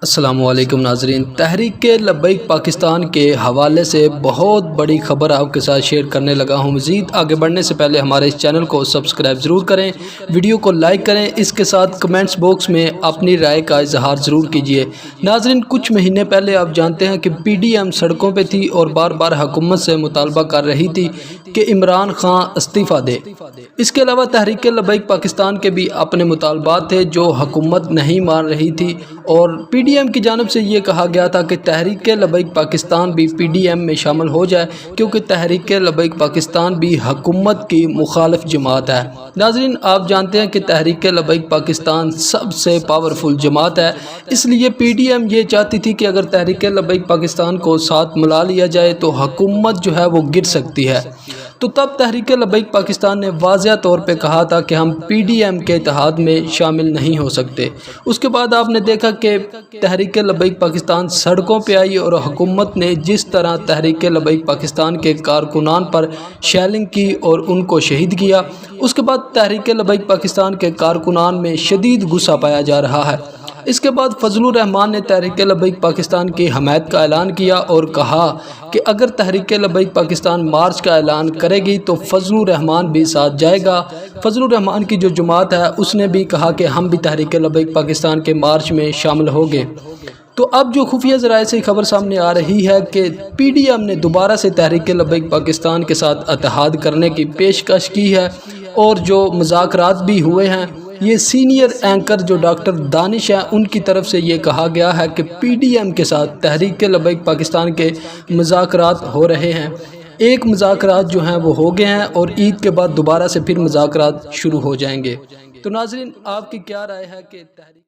السلام علیکم ناظرین، تحریک لبیک پاکستان کے حوالے سے بہت بڑی خبر آپ کے ساتھ شیئر کرنے لگا ہوں۔ مزید آگے بڑھنے سے پہلے ہمارے اس چینل کو سبسکرائب ضرور کریں، ویڈیو کو لائک کریں، اس کے ساتھ کمنٹس باکس میں اپنی رائے کا اظہار ضرور کیجیے۔ ناظرین، کچھ مہینے پہلے آپ جانتے ہیں کہ پی ڈی ایم سڑکوں پہ تھی اور بار بار حکومت سے مطالبہ کر رہی تھی کہ عمران خان استعفیٰ دے۔ اس کے علاوہ تحریک لبیک پاکستان کے بھی اپنے مطالبات تھے جو حکومت نہیں مان رہی تھی، اور پی ڈی ایم کی جانب سے یہ کہا گیا تھا کہ تحریک لبیک پاکستان بھی پی ڈی ایم میں شامل ہو جائے، کیونکہ تحریک لبیک پاکستان بھی حکومت کی مخالف جماعت ہے۔ ناظرین، آپ جانتے ہیں کہ تحریک لبیک پاکستان سب سے پاورفل جماعت ہے، اس لیے پی ڈی ایم یہ چاہتی تھی کہ اگر تحریک لبیک پاکستان کو ساتھ ملا لیا جائے تو حکومت جو ہے وہ گر سکتی ہے۔ تو تب تحریک لبیک پاکستان نے واضح طور پہ کہا تھا کہ ہم پی ڈی ایم کے اتحاد میں شامل نہیں ہو سکتے۔ اس کے بعد آپ نے دیکھا کہ تحریک لبیک پاکستان سڑکوں پہ آئی اور حکومت نے جس طرح تحریک لبیک پاکستان کے کارکنان پر شیلنگ کی اور ان کو شہید کیا، اس کے بعد تحریک لبیک پاکستان کے کارکنان میں شدید غصہ پایا جا رہا ہے۔ اس کے بعد فضل الرحمان نے تحریک لبیک پاکستان کی حمایت کا اعلان کیا اور کہا کہ اگر تحریک لبیک پاکستان مارچ کا اعلان کرے گی تو فضل الرحمان بھی ساتھ جائے گا۔ فضل الرحمان کی جو جماعت ہے اس نے بھی کہا کہ ہم بھی تحریک لبیک پاکستان کے مارچ میں شامل ہوں گے۔ تو اب جو خفیہ ذرائع سے خبر سامنے آ رہی ہے کہ پی ڈی ایم نے دوبارہ سے تحریک لبیک پاکستان کے ساتھ اتحاد کرنے کی پیشکش کی ہے، اور جو مذاکرات بھی ہوئے ہیں، یہ سینئر اینکر جو ڈاکٹر دانش ہیں ان کی طرف سے یہ کہا گیا ہے کہ پی ڈی ایم کے ساتھ تحریک لبیک پاکستان کے مذاکرات ہو رہے ہیں۔ ایک مذاکرات جو ہیں وہ ہو گئے ہیں اور عید کے بعد دوبارہ سے پھر مذاکرات شروع ہو جائیں گے۔ تو ناظرین، آپ کی کیا رائے ہے کہ تحریک